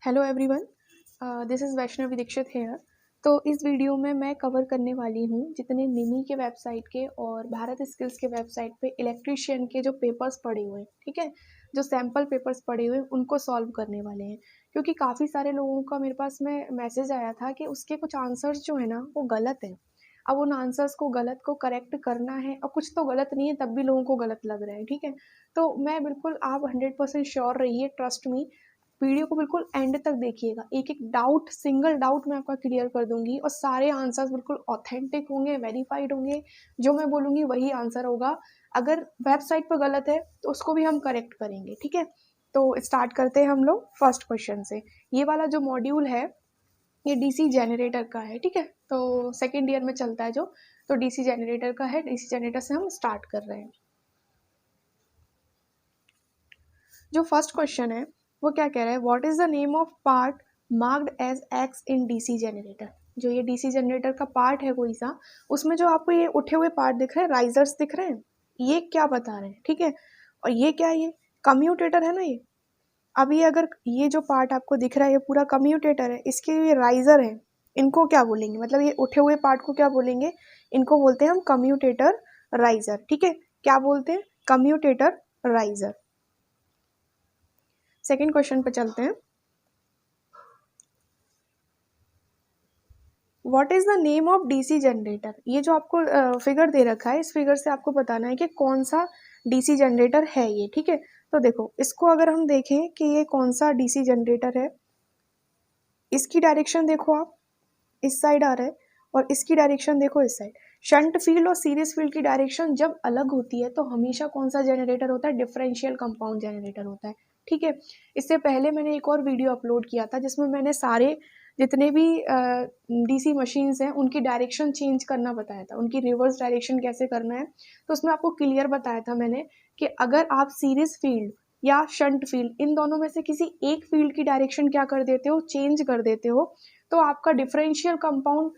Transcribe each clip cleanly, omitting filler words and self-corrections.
Hello everyone, this is Vaishnavi Dixit here. तो इस video में मैं कवर करने वाली हूँ जितने निमी के वेबसाइट के और भारत स्किल्स के वेबसाइट पे इलेक्ट्रीशियन के जो पेपर्स पड़े हुए हैं, ठीक है, जो सैम्पल पेपर्स पड़े हुए हैं उनको सॉल्व करने वाले हैं। क्योंकि काफ़ी सारे लोगों का मेरे पास में मैसेज आया था कि उसके कुछ आंसर्स जो है ना वो गलत हैं। अब उन आंसर्स को गलत को करेक्ट करना है और कुछ तो गलत नहीं है तब भी लोगों को गलत लग रहा है, ठीक है। तो मैं बिल्कुल, आप 100% श्योर रहिए, ट्रस्ट मी, वीडियो को बिल्कुल एंड तक देखिएगा। एक एक डाउट, सिंगल डाउट मैं आपका क्लियर कर दूंगी और सारे आंसर्स बिल्कुल ऑथेंटिक होंगे, वेरीफाइड होंगे। जो मैं बोलूँगी वही आंसर होगा। अगर वेबसाइट पर गलत है तो उसको भी हम करेक्ट करेंगे, ठीक है। तो स्टार्ट करते हैं हम लोग फर्स्ट क्वेश्चन से। ये वाला जो मॉड्यूल है ये डीसी जनरेटर का है, ठीक है। तो सेकेंड ईयर में चलता है जो, तो डीसी जनरेटर का है। डीसी जनरेटर से हम स्टार्ट कर रहे हैं। जो फर्स्ट क्वेश्चन है वो क्या कह रहा है, what is the name of part marked as X in DC generator. जो ये डीसी जनरेटर का पार्ट है कोई सा, उसमें जो आपको ये उठे हुए पार्ट दिख रहे हैं, राइजर्स दिख रहे हैं, ये क्या बता रहे हैं, ठीक है। और ये क्या है, ये कम्यूटेटर है ना। ये अभी अगर ये जो पार्ट आपको दिख रहा है ये पूरा कम्यूटेटर है, इसके ये राइजर है, इनको क्या बोलेंगे, मतलब ये उठे हुए पार्ट को क्या बोलेंगे, इनको बोलते हैं हम कम्यूटेटर राइजर, ठीक है। क्या बोलते हैं, कम्यूटेटर राइजर। सेकेंड क्वेश्चन पे चलते हैं। What is the name of DC generator. ये जो आपको फिगर दे रखा है, इस फिगर से आपको बताना है कि कौन सा डीसी जनरेटर है ये, ठीक है। तो देखो, इसको अगर हम देखें कि ये कौन सा डीसी जनरेटर है, इसकी डायरेक्शन देखो आप, इस साइड आ रहा है, और इसकी डायरेक्शन देखो इस साइड। शंट फील्ड और सीरीज फील्ड की डायरेक्शन जब अलग होती है तो हमेशा कौन सा जनरेटर होता है, डिफरेंशियल कंपाउंड जनरेटर होता है, ठीक है। इससे पहले मैंने एक और वीडियो अपलोड किया था जिसमें मैंने सारे जितने भी डीसी मशीन्स हैं उनकी डायरेक्शन चेंज करना बताया था, उनकी रिवर्स डायरेक्शन कैसे करना है। तो उसमें आपको क्लियर बताया था मैंने कि अगर आप सीरीज फील्ड या शंट फील्ड, इन दोनों में से किसी एक फील्ड की डायरेक्शन क्या कर देते हो, चेंज कर देते हो, तो आपका डिफरेंशियल कंपाउंड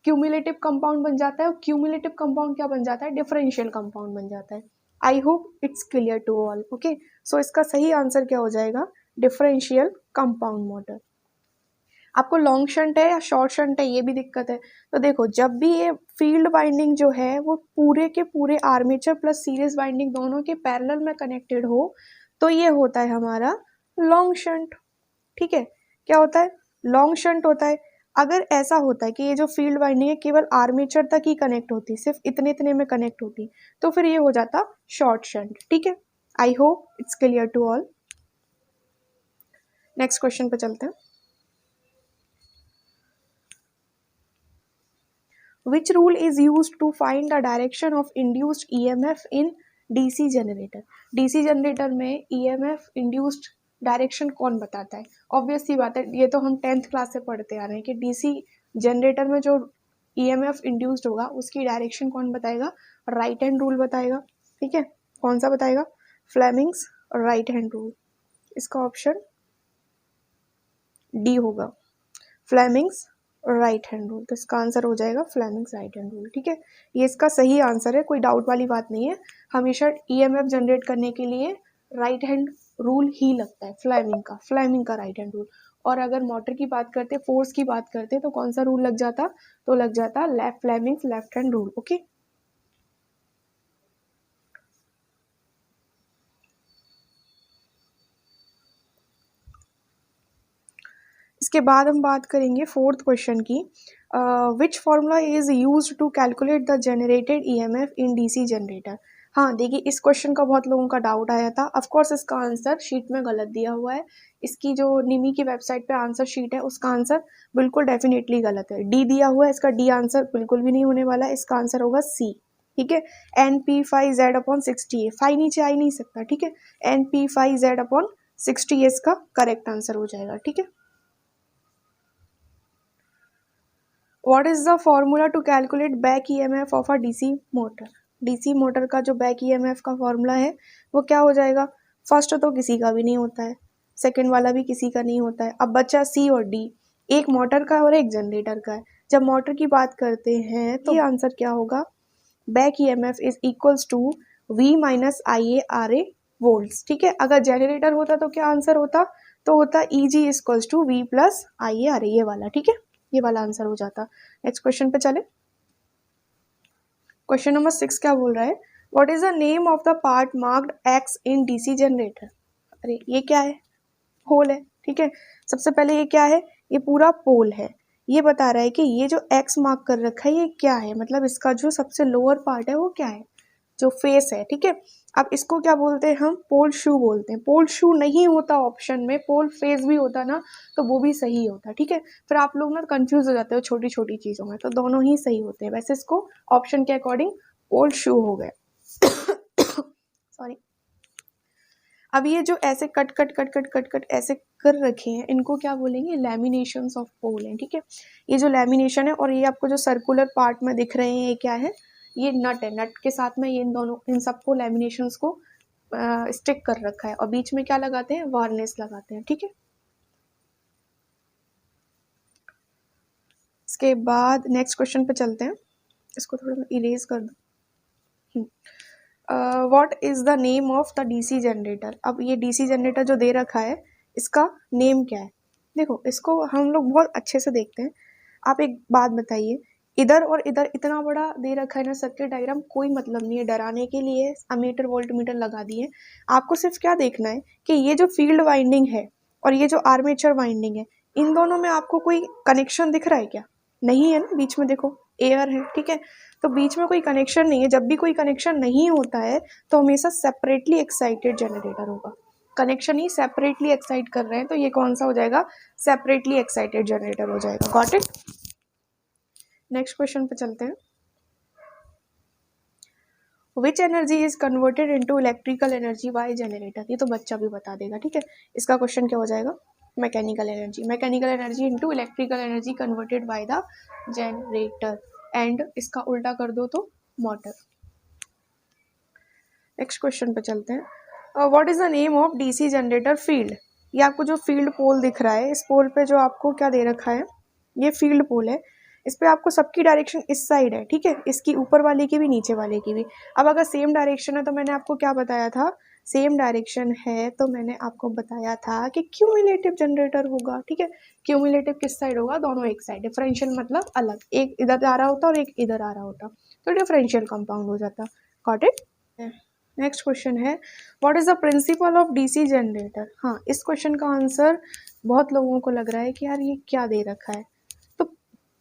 क्यूमुलेटिव कंपाउंड बन जाता है, और क्यूमुलेटिव कंपाउंड क्या बन जाता है, डिफरेंशियल कंपाउंड बन जाता है। I hope it's clear to all. Okay, so इसका सही आंसर क्या हो जाएगा, डिफरेंशियल कंपाउंड मोटर। आपको लॉन्ग शंट है या शॉर्ट शंट है ये भी दिक्कत है। तो देखो, जब भी ये फील्ड वाइंडिंग जो है वो पूरे के पूरे आर्मेचर प्लस सीरीज वाइंडिंग दोनों के पैरेलल में कनेक्टेड हो तो ये होता है हमारा लॉन्ग शंट, ठीक है। क्या होता है, लॉन्ग शंट होता है। अगर ऐसा होता है कि ये जो फील्ड वाइंडिंग है केवल आर्मेचर तक ही कनेक्ट होती, सिर्फ इतने इतने में कनेक्ट होती, तो फिर ये हो जाता शॉर्ट शंट, ठीक है। I hope it's clear to all. Next question पे चलते हैं। Which rule is used to find the direction of induced EMF in DC generator? DC generator में EMF induced डायरेक्शन कौन बताता है? ऑब्वियस सी बात है, ये तो हम 10th क्लास से पढ़ते आ रहे हैं कि DC जनरेटर में जो EMF इंड्यूस्ड होगा उसकी डायरेक्शन कौन बताएगा, राइट हैंड रूल बताएगा, ठीक है। कौन सा बताएगा, फ्लेमिंग्स राइट हैंड रूल। इसका ऑप्शन डी होगा, फ्लेमिंग्स राइट हैंड रूल। तो इसका आंसर हो जाएगा फ्लेमिंग्स राइट हैंड रूल, ठीक है। ये इसका सही आंसर है, कोई डाउट वाली बात नहीं है। हमेशा ईएमएफ जनरेट करने के लिए राइट हैंड रूल ही लगता है, फ्लेमिंग का राइट हैंड रूल। और अगर मोटर की बात करते, फोर्स की बात करते, तो कौन सा रूल लग जाता, तो लग जाता Fleming's left hand rule, okay. इसके बाद हम बात करेंगे फोर्थ क्वेश्चन की। Which formula is used to calculate the generated EMF in DC generator. हाँ देखिए, इस क्वेश्चन का बहुत लोगों का डाउट आया था। ऑफ कोर्स इसका आंसर शीट में गलत दिया हुआ है। इसकी जो निमी की वेबसाइट पे आंसर शीट है उसका आंसर बिल्कुल डेफिनेटली गलत है। डी दिया हुआ है, इसका डी आंसर बिल्कुल भी नहीं होने वाला है। इसका आंसर होगा सी, ठीक है। NP5Z/60 है, 5 नीचे आ ही नहीं सकता, ठीक है। NP5Z/60 इसका करेक्ट आंसर हो जाएगा, ठीक है। What is the formula to calculate back EMF of a DC motor? DC motor का जो बैक EMF का फॉर्मूला है वो क्या हो जाएगा। फर्स्ट तो किसी का भी नहीं होता है, सेकंड वाला भी किसी का नहीं होता है। अब बच्चा सी और डी, एक मोटर का और एक जनरेटर का है। जब मोटर की बात करते हैं तो ये आंसर क्या होगा, back EMF is equals to V - IA RA volts, ठीक है। अगर जनरेटर होता तो क्या आंसर होता, तो होता E G equals to V plus I R, ये वाला, ठीक है, ये वाला आंसर हो जाता। नेक्स्ट क्वेश्चन पे चले। क्वेश्चन नंबर 6 क्या बोल रहा है, what is the name of the part marked x in DC generator. अरे ये क्या है, पोल है, ठीक है। सबसे पहले ये क्या है, ये पूरा पोल है। ये बता रहा है कि ये जो एक्स मार्क कर रखा है ये क्या है, मतलब इसका जो सबसे लोअर पार्ट है वो क्या है, जो फेस है, ठीक है। अब इसको क्या बोलते हैं हम, पोल शू बोलते हैं। पोल शू नहीं होता ऑप्शन में, पोल फेस भी होता ना तो वो भी सही होता, ठीक है। फिर आप लोग ना कंफ्यूज हो जाते हो छोटी छोटी चीज़ों में, तो दोनों ही सही होते हैं। वैसे इसको ऑप्शन के अकॉर्डिंग पोल शू हो गए। सॉरी। अब ये जो ऐसे cut cut cut cut cut cut ऐसे कर रखे हैं, इनको क्या बोलेंगे, लैमिनेशंस ऑफ पोल हैं, ठीक है। ये जो लैमिनेशन है, और ये आपको जो सर्कुलर पार्ट में दिख रहे हैं ये क्या है, ये नट है। नट के साथ में ये इन दोनों, इन सबको लैमिनेशंस को स्टिक कर रखा है, और बीच में क्या लगाते हैं, वार्निश लगाते हैं, ठीक है। इसके बाद नेक्स्ट क्वेश्चन पे चलते हैं। इसको थोड़ा मैं इरेज कर दूँ। What is the name of the DC generator. अब ये डीसी जनरेटर जो दे रखा है इसका नेम क्या है। देखो इसको हम लोग बहुत अच्छे से देखते हैं। आप एक बात बताइए, इधर और इधर इतना बड़ा दे रखा है ना सर्किट डायग्राम, कोई मतलब नहीं है, डराने के लिए अमीटर वोल्ट मीटर लगा दिए। आपको सिर्फ क्या देखना है कि ये जो फील्ड वाइंडिंग है और ये जो आर्मेचर वाइंडिंग है, इन दोनों में आपको कोई कनेक्शन दिख रहा है क्या, नहीं है ना। बीच में देखो एयर है, ठीक है, तो बीच में कोई कनेक्शन नहीं है। जब भी कोई कनेक्शन नहीं होता है तो हमेशा सेपरेटली एक्साइटेड जनरेटर होगा। कनेक्शन ही सेपरेटली एक्साइट कर रहे हैं तो ये कौन सा हो जाएगा, सेपरेटली एक्साइटेड जनरेटर हो जाएगा। Got it. नेक्स्ट क्वेश्चन पे चलते हैं। Which energy is converted into electrical energy by generator. ये तो बच्चा भी बता देगा, ठीक है। इसका क्वेश्चन क्या हो जाएगा, mechanical energy. Mechanical energy into electrical energy converted by the generator, and इसका उल्टा कर दो तो मोटर। नेक्स्ट क्वेश्चन पे चलते हैं। What is the name of DC generator field. ये आपको जो फील्ड पोल दिख रहा है, इस पोल पे जो आपको क्या दे रखा है, ये फील्ड पोल है। इस पे आपको सबकी डायरेक्शन इस साइड है, ठीक है, इसकी ऊपर वाले की भी नीचे वाले की भी। अब अगर सेम डायरेक्शन है तो मैंने आपको क्या बताया था, सेम डायरेक्शन है तो मैंने आपको बताया था कि क्यूमुलेटिव जनरेटर होगा, ठीक है। क्यूमुलेटिव किस साइड होगा, दोनों एक साइड। डिफरेंशियल मतलब अलग, एक इधर आ रहा होता और एक इधर आ रहा होता, तो डिफरेंशियल कंपाउंड हो जाता। Got it. नेक्स्ट क्वेश्चन है, what is the principle of DC generator. हाँ, इस क्वेश्चन का आंसर बहुत लोगों को लग रहा है कि यार ये क्या दे रखा है। तो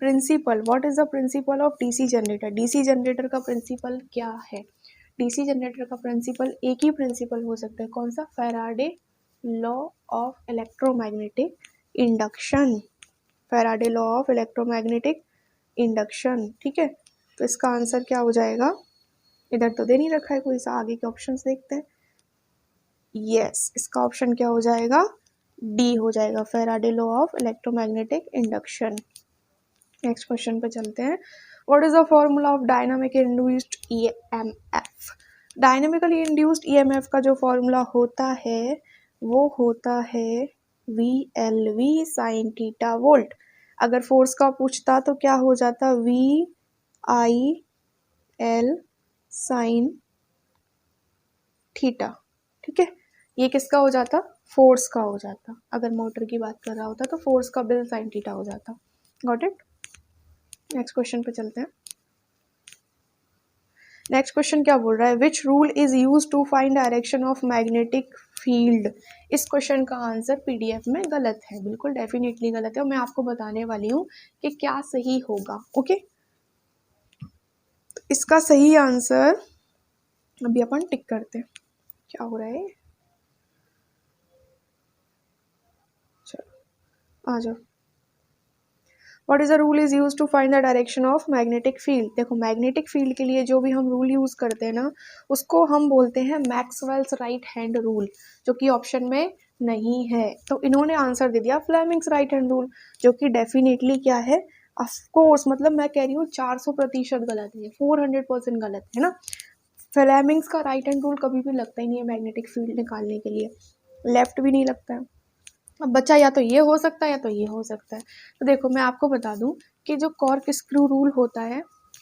principle, what is the principle of DC generator. DC generator का प्रिंसिपल क्या है। डीसी जनरेटर का प्रिंसिपल एक ही प्रिंसिपल हो सकता है, कौन सा, Faraday law of electromagnetic induction. Faraday law of electromagnetic induction, ठीक है। तो इसका आंसर क्या हो जाएगा, इधर तो दे नहीं रखा है कोई सा, आगे के ऑप्शंस देखते हैं। यस, इसका ऑप्शन क्या हो जाएगा, डी हो जाएगा, Faraday law of electromagnetic induction. Next question पे चलते हैं। What is the formula of dynamic induced EMF. Dynamically induced EMF का जो फॉर्मूला होता है वो होता है V L V sine theta volt. अगर फोर्स का पूछता तो क्या हो जाता, V I L sine theta, ठीक है। ये किसका हो जाता, फोर्स का हो जाता। अगर मोटर की बात कर रहा होता तो फोर्स का बिल साइन थीटा हो जाता। Got it. नेक्स्ट क्वेश्चन पे चलते हैं। नेक्स्ट क्वेश्चन क्या बोल रहा है, which rule is use to find direction of magnetic field. इस क्वेश्चन का आंसर पीडीएफ में गलत है, बिल्कुल डेफिनेटली गलत है, और मैं आपको बताने वाली हूँ कि क्या सही होगा। ओके, इसका सही आंसर अभी अपन टिक करते हैं। क्या हो रहा है, चलो आ जाओ। What is the rule is use to find the direction of magnetic field. देखो मैग्नेटिक फील्ड के लिए जो भी हम रूल यूज करते हैं ना, उसको हम बोलते हैं मैक्सवेल्स राइट हैंड रूल, जो कि ऑप्शन में नहीं है। तो इन्होंने आंसर दे दिया फ्लेमिंग्स राइट हैंड रूल, जो कि डेफिनेटली क्या है, ऑफकोर्स, मतलब मैं कह रही हूँ 400% गलत है, 400% गलत है ना। फ्लेमिंग्स का राइट हैंड रूल कभी भी लगता ही नहीं है मैग्नेटिक फील्ड निकालने के लिए, लेफ्ट भी नहीं लगता है। अब बच्चा या तो ये हो सकता है या तो ये हो सकता है। तो देखो मैं आपको बता दूं कि जो कॉर्क स्क्रू रूल होता है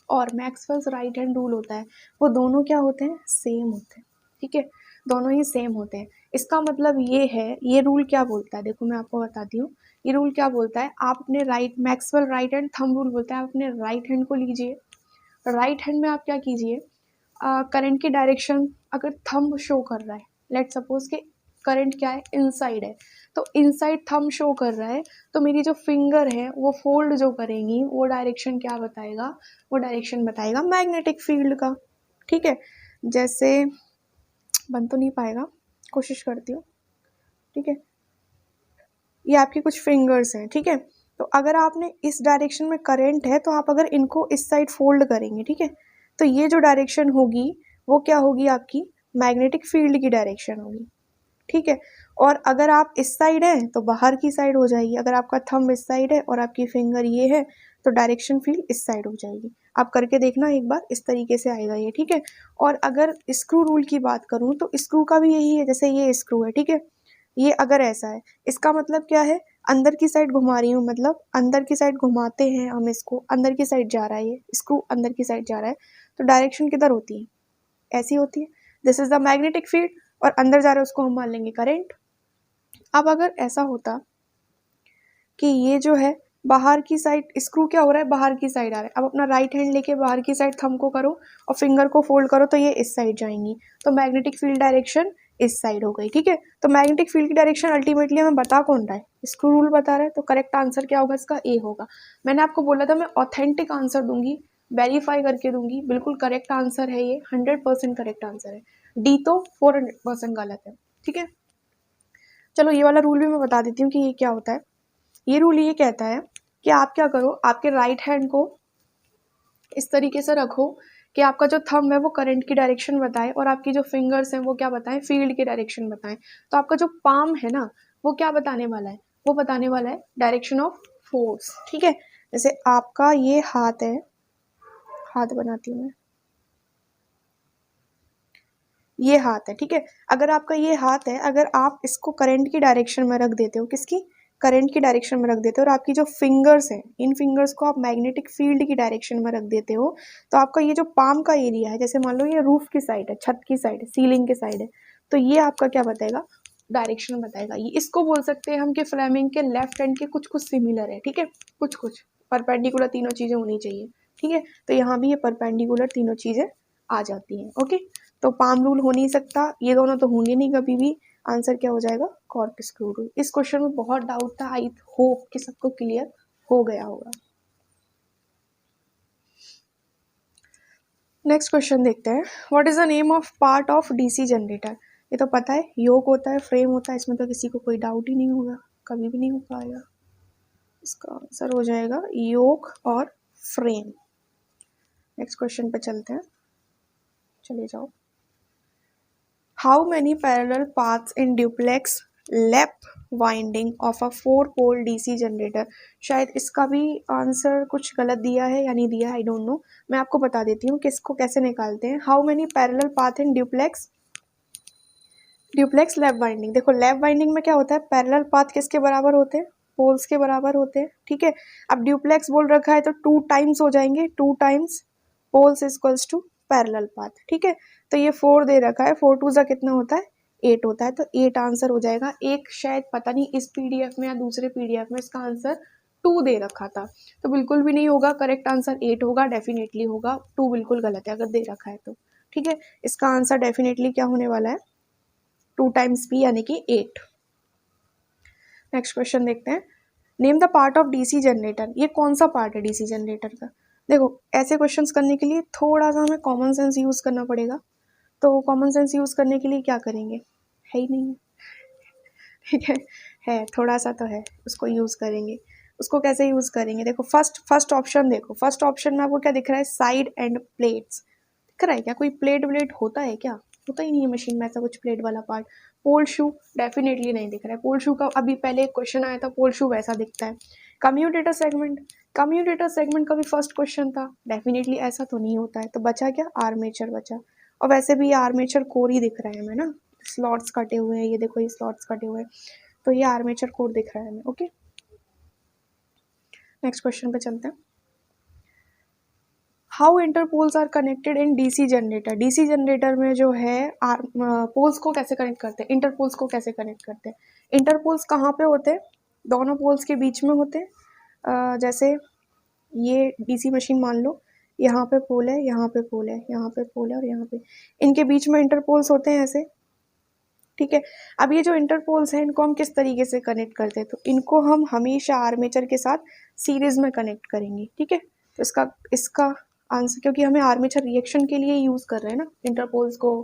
और मैक्सवेल्स राइट हैंड रूल होता है, वो दोनों क्या होते हैं, सेम होते हैं, ठीक है। दोनों ही सेम होते हैं। इसका मतलब ये है, ये रूल क्या बोलता है, देखो मैं आपको बताती हूँ। ये रूल क्या बोलता है, आप अपने right, Maxwell right hand thumb rule बोलता है, आप अपने राइट हैंड को लीजिए, राइट हैंड में आप क्या कीजिए, करंट की डायरेक्शन अगर थंब शो कर रहा है, लेट सपोज कि करंट क्या है, इनसाइड है, तो इनसाइड थंब शो कर रहा है, तो मेरी जो फिंगर है वो फोल्ड जो करेंगी वो डायरेक्शन क्या बताएगा, वो डायरेक्शन बताएगा मैग्नेटिक फील्ड का। ठीक है, जैसे बन तो नहीं पाएगा, कोशिश करती हूँ। ठीक है, ये आपकी कुछ फिंगर्स हैं। ठीक है, तो अगर आपने इस डायरेक्शन में करंट है तो आप अगर इनको इस साइड फोल्ड करेंगे, ठीक है, तो ये जो डायरेक्शन होगी वो क्या होगी, आपकी मैग्नेटिक फील्ड की डायरेक्शन होगी। ठीक है, और अगर आप इस साइड हैं तो बाहर की साइड हो जाएगी, अगर आपका थंब इस साइड है और आपकी फिंगर ये है तो डायरेक्शन फील्ड इस साइड हो जाएगी। आप करके देखना एक बार, इस तरीके से आएगा ये। ठीक है, और अगर स्क्रू रूल की बात करूँ तो स्क्रू का भी यही है, जैसे ये स्क्रू है, ठीक है, ये अगर ऐसा है, इसका मतलब क्या है, अंदर की साइड घुमा रही हूँ, मतलब अंदर की साइड घुमाते हैं हम इसको, अंदर की साइड जा रहा है, ये स्क्रू अंदर की साइड जा रहा है, तो डायरेक्शन किधर होती है, ऐसी होती है, this is the magnetic field, और अंदर जा रहा है उसको हम मान लेंगे करंट। अब अगर ऐसा होता कि ये जो है बाहर की साइड, स्क्रू क्या हो रहा है, बाहर की साइड आ रहा है, अब अपना राइट हैंड लेके बाहर की साइड थंब को करो और फिंगर को फोल्ड करो तो ये इस साइड जाएंगी, तो मैग्नेटिक फील्ड डायरेक्शन इस साइड हो गई। ठीक है, तो मैग्नेटिक फील्ड की डायरेक्शन अल्टीमेटली हमें बता कौन रहा है, स्क्रू रूल बता रहा है, तो करेक्ट आंसर क्या होगा इसका, ए होगा। मैंने आपको बोला था मैं ऑथेंटिक आंसर दूंगी, वेरीफाई करके दूंगी, बिल्कुल करेक्ट आंसर है ये, 100% करेक्ट आंसर है। डी तो 400% गलत है। ठीक है, चलो ये वाला रूल भी मैं बता देती हूँ कि ये क्या होता है। ये रूल ये कहता है कि आप क्या करो, आपके राइट हैंड को इस तरीके से रखो कि आपका जो थंब है वो करंट की डायरेक्शन बताए और आपकी जो फिंगर्स हैं वो क्या बताएं, फील्ड की डायरेक्शन बताएं। तो आपका जो पाम है ना वो क्या बताने वाला है, वो बताने वाला है डायरेक्शन ऑफ फोर्स। ठीक है, जैसे आपका ये हाथ है, हाथ बनाती हूँ मैं, ये हाथ है, ठीक है, अगर आपका ये हाथ है, अगर आप इसको करंट की डायरेक्शन में रख देते हो, किसकी, करंट की डायरेक्शन में रख देते हो, और आपकी जो फिंगर्स हैं इन फिंगर्स को आप मैग्नेटिक फील्ड की डायरेक्शन में रख देते हो, तो आपका ये जो पाम का एरिया है, जैसे मान लो ये रूफ की साइड है, छत की साइड है, सीलिंग की साइड है, तो ये आपका क्या बताएगा, डायरेक्शन बताएगा। ये इसको बोल सकते हैं हम कि फ्लेमिंग के लेफ्ट हैंड के कुछ कुछ सिमिलर है। ठीक है, कुछ कुछ परपेंडिकुलर तीनों चीजें होनी चाहिए। ठीक है, तो यहाँ भी ये परपेंडिकुलर तीनों चीजें आ जाती हैं। ओके, तो पाम रूल हो नहीं सकता, ये दोनों तो होंगे नहीं कभी भी। आंसर क्या हो जाएगा, कॉर्क स्क्रू रूल। इस क्वेश्चन में बहुत डाउट था, आई होप कि सबको क्लियर हो गया होगा। नेक्स्ट क्वेश्चन देखते हैं, what is the name of part of DC generator. ये तो पता है, योक होता है, फ्रेम होता है, इसमें तो किसी को कोई डाउट ही नहीं होगा, कभी भी नहीं हो पाएगा। इसका आंसर हो जाएगा योक और फ्रेम। नेक्स्ट क्वेश्चन पे चलते हैं, चले जाओ। How many parallel paths in duplex lap winding of a 4-pole DC generator। शायद इसका भी आंसर कुछ गलत दिया है या नहीं दिया, आई डोंट नो। मैं आपको बता देती हूँ कि इसको कैसे निकालते हैं। How many parallel path in duplex lap winding. देखो लैप वाइंडिंग में क्या होता है, पैरेलल पाथ किसके बराबर होते हैं, पोल्स के बराबर होते हैं। ठीक है, अब ड्यूप्लेक्स बोल रखा है तो 2 टाइम्स हो जाएंगे, 2 times poles equals to parallel path. ठीक है, तो ये 4 दे रखा है, 4 टू ज़ा कितना होता है, 8 होता है, तो 8 आंसर हो जाएगा। एक शायद पता नहीं इस पीडीएफ में या दूसरे पीडीएफ में इसका आंसर 2 दे रखा था, तो बिल्कुल भी नहीं होगा, करेक्ट आंसर 8 होगा, डेफिनेटली होगा। 2 बिल्कुल गलत है अगर दे रखा है तो। ठीक है, इसका आंसर डेफिनेटली क्या होने वाला है, 2 टाइम्स पी यानी कि 8। नेक्स्ट क्वेश्चन देखते हैं, name the part of DC generator. ये कौन सा पार्ट है डीसी जनरेटर का। देखो ऐसे क्वेश्चंस करने के लिए थोड़ा सा हमें कॉमन सेंस यूज़ करना पड़ेगा, तो कॉमन सेंस यूज़ करने के लिए क्या करेंगे, है ही नहीं। ठीक है थोड़ा सा तो है, उसको यूज़ करेंगे। उसको कैसे यूज़ करेंगे, देखो फर्स्ट ऑप्शन देखो, फर्स्ट ऑप्शन में आपको क्या दिख रहा है, साइड एंड प्लेट्स दिख रहा है क्या, कोई प्लेट व्लेट होता है क्या, होता ही नहीं है मशीन में ऐसा कुछ प्लेट वाला पार्ट। पोल शू डेफिनेटली नहीं दिख रहा है, पोल शू का अभी पहले एक क्वेश्चन आया था, पोल शू वैसा दिखता है। कम्यूटेटर सेगमेंट का भी फर्स्ट क्वेश्चन था, डेफिनेटली ऐसा तो नहीं होता है, तो बचा क्या, आर्मेचर बचा। और वैसे भी ये आर्मेचर कोर ही दिख रहा है हमें ना, स्लॉट्स कटे हुए हैं, ये देखो ये स्लॉट्स कटे हुए हैं, तो ये आर्मेचर कोर दिख रहा है हमें। ओके, नेक्स्ट क्वेश्चन पे चलते हैं। How interpoles are connected in DC generator, DC generator में जो है पोल्स को कैसे कनेक्ट करते हैं, इंटरपोल्स को कैसे कनेक्ट करते हैं। इंटरपोल्स कहाँ पे होते हैं, दोनों पोल्स के बीच में होते हैं। जैसे ये डीसी मशीन मान लो, यहाँ पे पोल है, यहाँ पे पोल है, यहाँ पे पोल है और यहाँ पे, इनके बीच में इंटरपोल्स होते हैं ऐसे, ठीक है। अब ये जो इंटरपोल्स हैं इनको हम किस तरीके से कनेक्ट करते हैं, तो इनको हम हमेशा आर्मेचर के साथ सीरीज में कनेक्ट करेंगे, ठीक है। तो इसका आंसर, क्योंकि हमें आर्मेचर रिएक्शन के लिए यूज़ कर रहे हैं ना इंटरपोल्स को,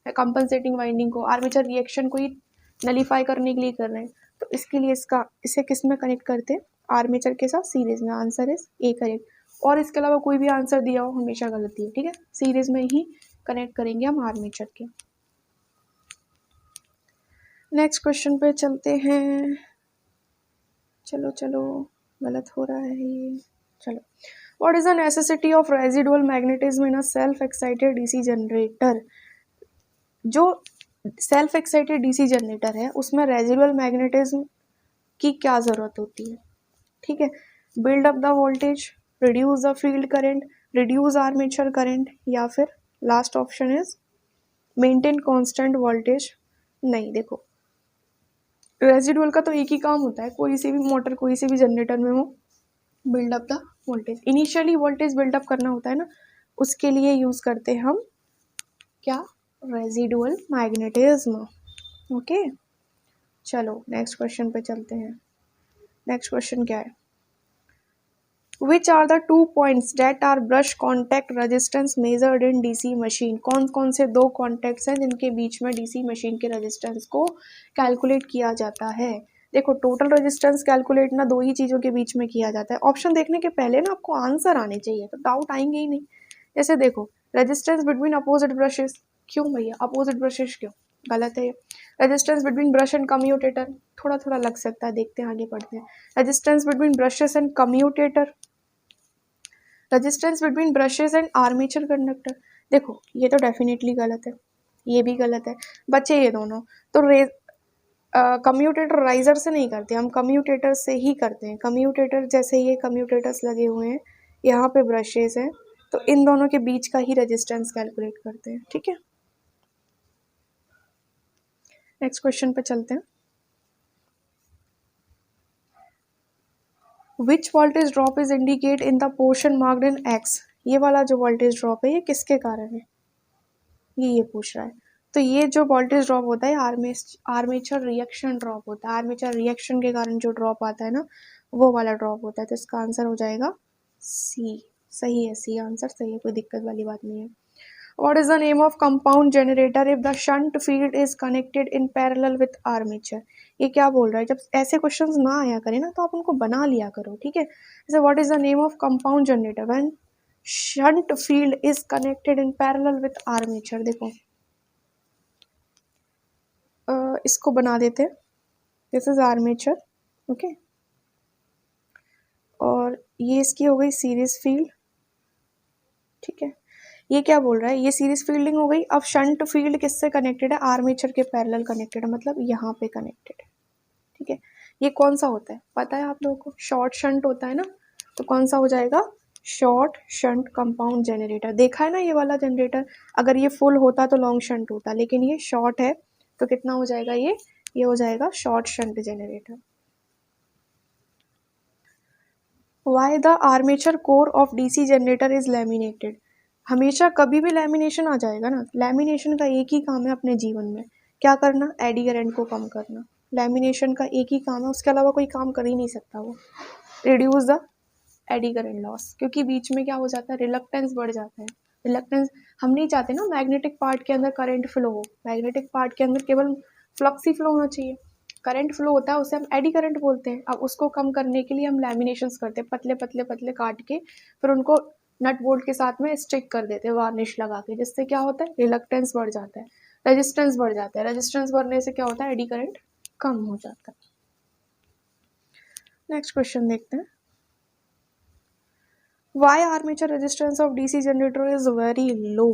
कंपनसेटिंग वाइंडिंग को, आर्मेचर रिएक्शन को ही नलीफाई करने के लिए कर रहे हैं, तो इसके लिए इसे किस में कनेक्ट करते हैं, आर्मेचर के साथ सीरीज में। Answer is A correct. और इसके अलावा कोई भी आंसर दिया हो हमेशा गलती है, ठीक है। सीरीज में ही कनेक्ट करेंगे हम आर्मेचर के। नेक्स्ट क्वेश्चन पे चलते हैं। चलो चलो, गलत हो रहा है ये। चलो, what is the necessity of residual magnetism in a self excited DC generator. जो सेल्फ एक्साइटेड डीसी जनरेटर है उसमें रेजिडुअल मैग्नेटिज्म की क्या ज़रूरत होती है, ठीक है। Build up the voltage, reduce the field current, reduce armature current, या फिर last option is maintain constant voltage. नहीं, देखो रेजिडुअल का तो एक ही काम होता है, कोई सी भी मोटर कोई सी भी जनरेटर में हो, build up the voltage, initially voltage build up करना होता है ना, उसके लिए यूज़ करते हैं हम क्या, रेजिडुअल मैग्नेटिज्म। ओके, चलो नेक्स्ट क्वेश्चन पे चलते हैं। नेक्स्ट क्वेश्चन क्या है, which are the 2 points that are brush contact resistance measured in DC machine. कौन कौन से 2 कॉन्टैक्ट्स हैं जिनके बीच में डीसी मशीन के रेजिस्टेंस को कैलकुलेट किया जाता है। देखो टोटल रेजिस्टेंस कैलकुलेट ना 2 ही चीज़ों के बीच में किया जाता है। ऑप्शन देखने के पहले ना आपको आंसर आने चाहिए, तो डाउट आएंगे ही नहीं। जैसे देखो रेजिस्टेंस बिटवीन अपोजिट ब्रशेस, क्यों भैया अपोजिट ब्रशेस क्यों, गलत है। Resistance between brush and commutator, थोड़ा थोड़ा लग सकता है, देखते हैं आगे पढ़ते हैं। Resistance between brushes and commutator, resistance between brushes and armature conductor, देखो ये तो डेफिनेटली गलत है, ये भी गलत है, बचे ये दोनों। तो कम्यूटेटर राइजर से नहीं करते हम, कम्यूटेटर से ही करते हैं। कम्यूटेटर जैसे ये कम्यूटेटर्स लगे हुए हैं, यहाँ पे ब्रशेस हैं, तो इन दोनों के बीच का ही रेजिस्टेंस कैलकुलेट करते हैं, ठीक है। नेक्स्ट क्वेश्चन पे चलते हैं। Which voltage drop is indicate in the portion marked in X. ये वाला जो वोल्टेज ड्रॉप है ये किसके कारण है, ये पूछ रहा है। तो ये जो वोल्टेज ड्रॉप होता है आर्मेचर रिएक्शन ड्रॉप होता है। आर्मेचर रिएक्शन के कारण जो ड्रॉप आता है ना, वो वाला ड्रॉप होता है। तो इसका आंसर हो जाएगा सी। सही है, सी आंसर सही है, कोई दिक्कत वाली बात नहीं है। What is the name of compound generator if the shunt field is connected in parallel with armature। ये क्या बोल रहा है, जब ऐसे क्वेश्चंस ना आया करें ना तो आप उनको बना लिया करो, ठीक है। जैसे what is the name of compound generator when shunt field is connected in parallel with armature. देखो इसको बना देते हैं, दिस इज आर्मेचर, ओके, और ये इसकी हो गई सीरीज फील्ड, ठीक है। ये क्या बोल रहा है, ये सीरीज फील्डिंग हो गई। अब शंट फील्ड किससे कनेक्टेड है, आर्मेचर के पैरेलल कनेक्टेड है, मतलब यहाँ पे कनेक्टेड है, ठीक है। ये कौन सा होता है पता है आप लोगों को, शॉर्ट शंट होता है ना, तो कौन सा हो जाएगा, शॉर्ट शंट कंपाउंड जनरेटर। देखा है ना ये वाला जनरेटर, अगर ये फुल होता तो लॉन्ग शंट होता, लेकिन ये शॉर्ट है तो कितना हो जाएगा, ये हो जाएगा short shunt generator. Why the armature core of DC generator is laminated. हमेशा कभी भी लैमिनेशन आ जाएगा ना, लैमिनेशन का एक ही काम है अपने जीवन में, क्या करना, एडी करंट को कम करना। लैमिनेशन का एक ही काम है, उसके अलावा कोई काम कर ही नहीं सकता वो, reduce the eddy current loss. क्योंकि बीच में क्या हो जाता है, रिलक्टेंस बढ़ जाता है। रिलक्टेंस हम नहीं चाहते ना मैग्नेटिक पार्ट के अंदर करंट फ्लो हो, मैग्नेटिक पार्ट के अंदर केवल फ्लक्स ही फ्लो होना चाहिए। करंट फ्लो होता है उसे हम एडी करंट बोलते हैं। अब उसको कम करने के लिए हम लैमिनेशंस करते हैं, पतले पतले पतले काट के, फिर उनको नट बोल्ट के साथ में स्टिक कर देते हैं वार्निश लगा के, जिससे क्या होता है, रिलक्टेंस बढ़ जाता है, रेजिस्टेंस बढ़ जाता है। रेजिस्टेंस बढ़ने से क्या होता है, एडी करंट कम हो जाता है। नेक्स्ट क्वेश्चन देखते हैं। Why armature resistance of DC generator is very low.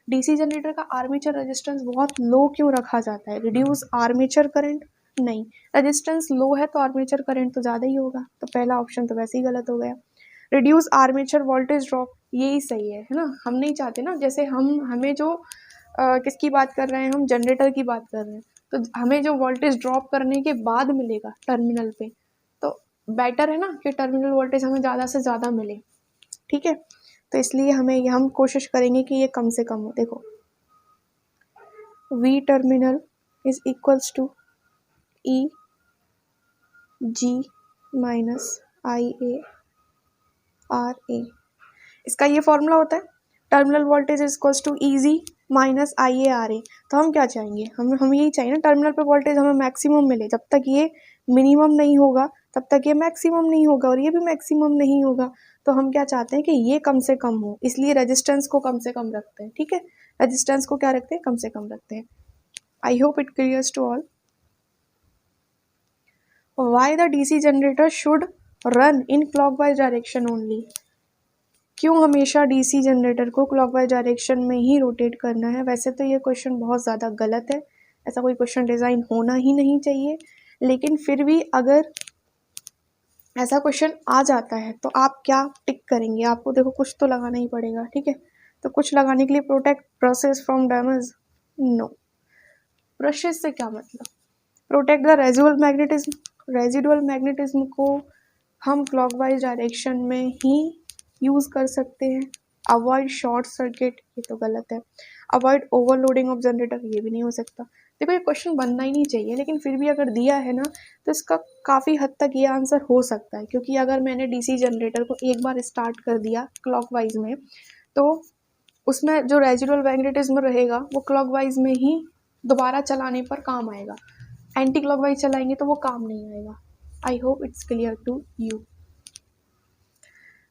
DC generator का आर्मेचर रेजिस्टेंस बहुत लो क्यों रखा जाता है, रिड्यूस आर्मेचर करंट, नहीं, रेजिस्टेंस लो है तो आर्मेचर करंट तो ज़्यादा ही होगा, तो पहला ऑप्शन तो वैसे ही गलत हो गया। रिड्यूस आर्मेचर वोल्टेज ड्रॉप, यही सही है ना। हम नहीं चाहते ना, जैसे हमें जो किसकी बात कर रहे हैं, हम जनरेटर की बात कर रहे हैं, तो हमें जो वोल्टेज ड्रॉप करने के बाद मिलेगा टर्मिनल पे, तो बेटर है ना कि टर्मिनल वोल्टेज हमें ज़्यादा से ज़्यादा मिले, ठीक है। तो इसलिए हम कोशिश करेंगे कि ये कम से कम हो। देखो V terminal is equals to E G minus IA RA, इसका ये फॉर्मूला होता है, terminal voltage is equals to EG minus IA RA। तो हम क्या चाहेंगे, हम यही चाहिए ना, टर्मिनल पे वोल्टेज हमें मैक्सिमम मिले। जब तक ये मिनिमम नहीं होगा तब तक ये मैक्सिमम नहीं होगा, और ये भी मैक्सिमम नहीं होगा। तो हम क्या चाहते हैं कि ये कम से कम हो, इसलिए रेजिस्टेंस को कम से कम रखते हैं, ठीक है। रेजिस्टेंस को क्या रखते हैं, कम से कम रखते हैं। I hope it clears to all. Why the DC generator should run in clockwise direction only, क्यों हमेशा DC जनरेटर को क्लॉकवाइज डायरेक्शन में ही रोटेट करना है। वैसे तो ये क्वेश्चन बहुत ज़्यादा गलत है, ऐसा कोई क्वेश्चन डिज़ाइन होना ही नहीं चाहिए, लेकिन फिर भी अगर ऐसा क्वेश्चन आ जाता है तो आप क्या टिक करेंगे, आपको देखो कुछ तो लगाना ही पड़ेगा, ठीक है। तो कुछ लगाने के लिए protect brushes from damage, no. Brushes से क्या मतलब, प्रोटेक्ट द रेजिडुअल मैग्नेटिज्म को हम क्लॉकवाइज डायरेक्शन में ही यूज़ कर सकते हैं। अवॉइड शॉर्ट सर्किट, ये तो गलत है। अवॉइड ओवरलोडिंग ऑफ जनरेटर, ये भी नहीं हो सकता। देखो ये क्वेश्चन बनना ही नहीं चाहिए, लेकिन फिर भी अगर दिया है ना तो इसका काफ़ी हद तक ये आंसर हो सकता है, क्योंकि अगर मैंने DC जनरेटर को एक बार स्टार्ट कर दिया क्लॉकवाइज में, तो उसमें जो रेजिडुअल मैग्नेटिज्म रहेगा वो क्लॉकवाइज में ही दोबारा चलाने पर काम आएगा। एंटी क्लॉकवाइज चलाएंगे तो वो काम नहीं आएगा। I hope it's clear to you.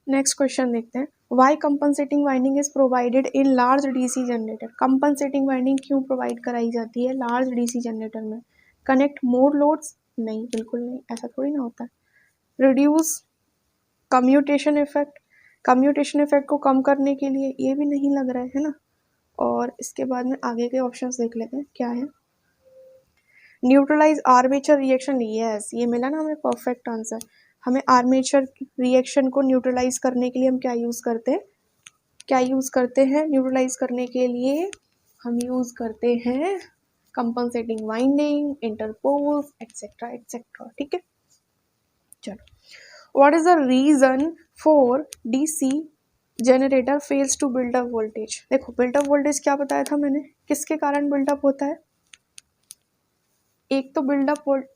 Next question देखते हैं, why compensating winding is provided in large DC generator. Compensating winding क्यों प्रोवाइड कराई जाती है लार्ज DC जनरेटर में। कनेक्ट मोर लोड्स, नहीं बिल्कुल नहीं, ऐसा थोड़ी ना होता है। Reduce commutation effect, commutation effect को कम करने के लिए, ये भी नहीं लग रहा है ना। और इसके बाद में आगे के ऑप्शंस देख लेते हैं क्या है। न्यूट्रलाइज आर्मेचर रिएक्शन, यस ये मिला ना हमें परफेक्ट आंसर। हमें आर्मेचर रिएक्शन को न्यूट्रलाइज करने के लिए हम क्या यूज़ करते हैं, न्यूट्रलाइज करने के लिए हम यूज़ करते हैं compensating winding, interpoles etcetera etcetera, ठीक है। चलो, what is the reason for DC generator fails to build up voltage. देखो बिल्डअप वोल्टेज क्या बताया था मैंने, किसके कारण बिल्डअप होता है। एक तो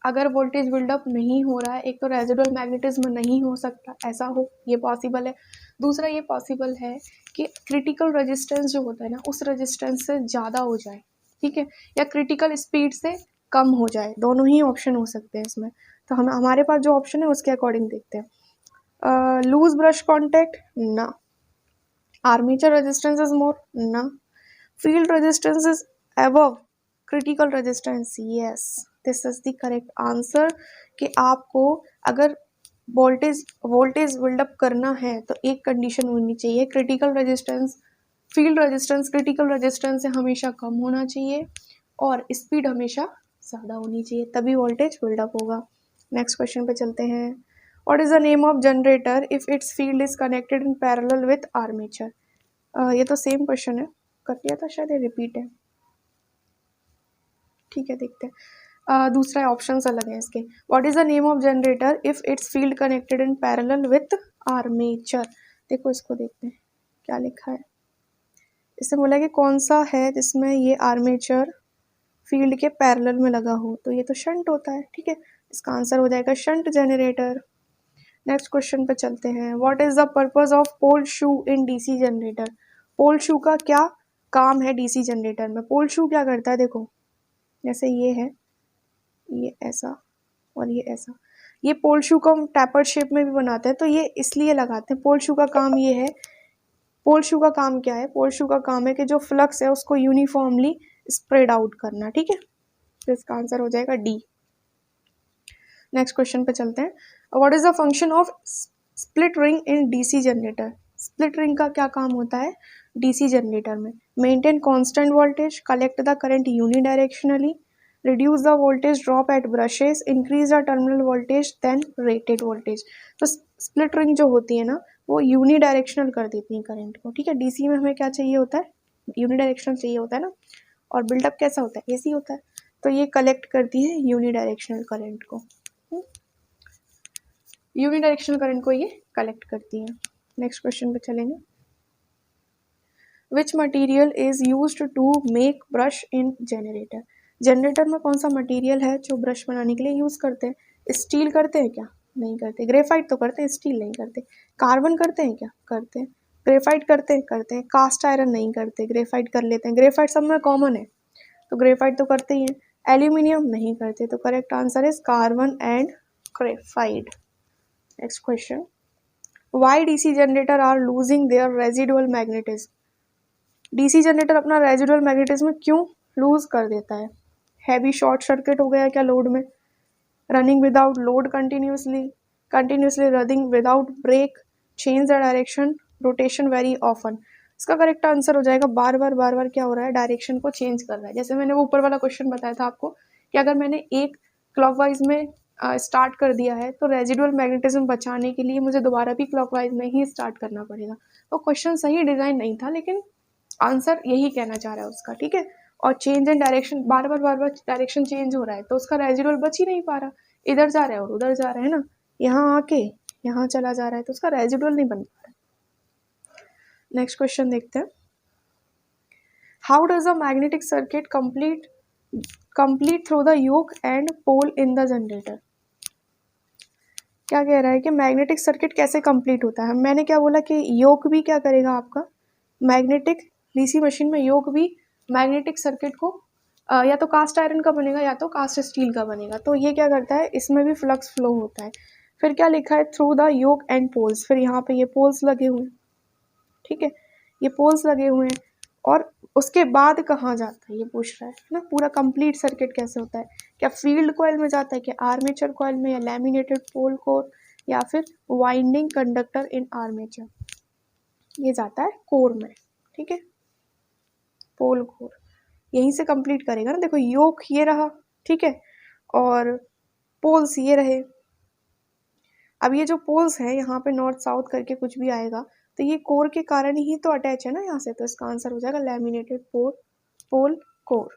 अगर वोल्टेज बिल्डअप नहीं हो रहा है, एक तो रेजिडुअल मैग्नेटिज्म नहीं हो सकता, ऐसा हो, ये पॉसिबल है। दूसरा ये पॉसिबल है कि क्रिटिकल रेजिस्टेंस जो होता है ना, उस रेजिस्टेंस से ज़्यादा हो जाए, ठीक है, या क्रिटिकल स्पीड से कम हो जाए, दोनों ही ऑप्शन हो सकते हैं इसमें। तो हमारे पास जो ऑप्शन है उसके अकॉर्डिंग देखते हैं। लूज ब्रश कॉन्टैक्ट, ना। आर्मेचर रेजिस्टेंस इज मोर, ना। Field resistance is above critical resistance, yes this is the correct answer. कि आपको अगर वोल्टेज बिल्डअप करना है तो एक कंडीशन होनी चाहिए, critical resistance, field resistance critical resistance से हमेशा कम होना चाहिए और स्पीड हमेशा ज़्यादा होनी चाहिए, तभी वोल्टेज बिल्डअप होगा। नेक्स्ट क्वेश्चन पे चलते हैं। What is the name of generator if it's field is connected in parallel with armature. ये तो सेम क्वेश्चन है, कर लिया था शायद, ये रिपीट है, ठीक है देखते हैं। दूसरा ऑप्शंस अलग है इसके। What is the name of generator if it's field connected in parallel with armature. देखो इसको देखते हैं क्या लिखा है। इससे बोला कि कौन सा है जिसमें ये आर्मेचर फील्ड के पैरेलल में लगा हो, तो ये तो शंट होता है, ठीक है। इसका आंसर हो जाएगा शंट जनरेटर। नेक्स्ट क्वेश्चन पे चलते हैं। What is the purpose of pole shoe in DC generator. Pole shoe का क्या काम है DC जनरेटर में। पोल शू क्या करता है, देखो जैसे ये है, ये ऐसा और ये ऐसा, ये पोल शू को हम टैपर शेप में भी बनाते हैं, तो ये इसलिए लगाते हैं। पोल शू का काम ये है, पोल शू का काम क्या है, पोल शू का काम है कि जो फ्लक्स है उसको यूनिफॉर्मली स्प्रेड आउट करना, ठीक है। तो इसका आंसर हो जाएगा डी। नेक्स्ट क्वेश्चन पे चलते हैं। What is the function of split ring in DC generator. Split ring का क्या काम होता है DC जनरेटर में। Maintain constant voltage, collect the current unidirectionally, reduce the voltage drop at brushes, increase the terminal voltage than rated voltage. तो split ring जो होती है ना, वो यूनिडायरेक्शनल कर देती हैं करंट को, ठीक है। डीसी में हमें क्या चाहिए होता है, यूनिडायरेक्शनल चाहिए होता है ना, और बिल्डअप कैसा होता है, एसी होता है। तो ये कलेक्ट करती है यूनिडायरेक्शनल करंट को, यूनिडायरेक्शनल करंट को ये कलेक्ट करती है। नेक्स्ट क्वेश्चन पे चलेंगे। Which material is used to make brush in generator. Generator में कौन सा मटीरियल है जो ब्रश बनाने के लिए यूज करते हैं? स्टील करते हैं क्या? नहीं करते। ग्रेफाइट तो करते हैं, स्टील नहीं करते। कार्बन करते हैं क्या? करते हैं। ग्रेफाइट करते हैं? करते हैं। कास्ट आयरन नहीं करते, ग्रेफाइट कर लेते हैं। ग्रेफाइट सब में कॉमन है, तो ग्रेफाइट तो करते ही हैं। एल्यूमिनियम नहीं करते, तो correct answer is carbon and graphite. Next question, why DC generator are losing their residual magnetism. DC generator अपना रेजिडुअल मैग्नेटिज्म क्यों लूज कर देता है? हैवी शॉर्ट सर्किट हो गया क्या लोड में? Running without load continuously running without break, change the direction, rotation very often. इसका करेक्ट आंसर हो जाएगा बार बार क्या हो रहा है, डायरेक्शन को चेंज कर रहा है। जैसे मैंने वो ऊपर वाला क्वेश्चन बताया था आपको कि अगर मैंने एक क्लॉकवाइज में स्टार्ट कर दिया है तो रेजिडुअल मैग्नेटिज्म बचाने के लिए मुझे दोबारा भी क्लॉकवाइज में ही स्टार्ट करना पड़ेगा। तो क्वेश्चन सही डिजाइन नहीं था, लेकिन आंसर यही कहना चाह रहा है उसका, ठीक है। और change in direction, bar bar direction change हो रहा है तो उसका रेजिडुअल बच ही नहीं पा रहा, इधर जा रहा है और उधर जा रहा है ना, यहाँ आके यहाँ चला जा रहा है, तो उसका रेजिडुअल नहीं बन पा रहा। नेक्स्ट क्वेश्चन देखते हैं। How does a magnetic circuit complete through the yoke and pole in the generator. क्या कह रहा है कि मैग्नेटिक सर्किट कैसे कंप्लीट होता है। मैंने क्या बोला कि योक भी क्या करेगा आपका, मैग्नेटिक डीसी मशीन में योक भी मैग्नेटिक सर्किट को या तो कास्ट आयरन का बनेगा या तो कास्ट स्टील का बनेगा। तो ये क्या करता है, इसमें भी फ्लक्स फ्लो होता है। फिर क्या लिखा है, through the yoke and poles. फिर यहाँ पे ये पोल्स लगे हुए हैं, ठीक है, ये पोल्स लगे हुए हैं। और उसके बाद कहाँ जाता है ये पूछ रहा है ना, पूरा कंप्लीट सर्किट कैसे होता है। क्या फील्ड कॉइल में जाता है, क्या आर्मेचर कॉइल में, या लैमिनेटेड पोल कोर, या फिर वाइंडिंग कंडक्टर इन आर्मेचर। ये जाता है कोर में, ठीक है, पोल कोर यहीं से कंप्लीट करेगा ना। देखो योक ये रहा, ठीक है, और पोल्स ये रहे। अब ये जो पोल्स है यहाँ पे नॉर्थ साउथ करके कुछ भी आएगा, तो ये कोर के कारण ही तो अटैच है ना यहाँ से, तो इसका आंसर हो जाएगा लैमिनेटेड पोल कोर।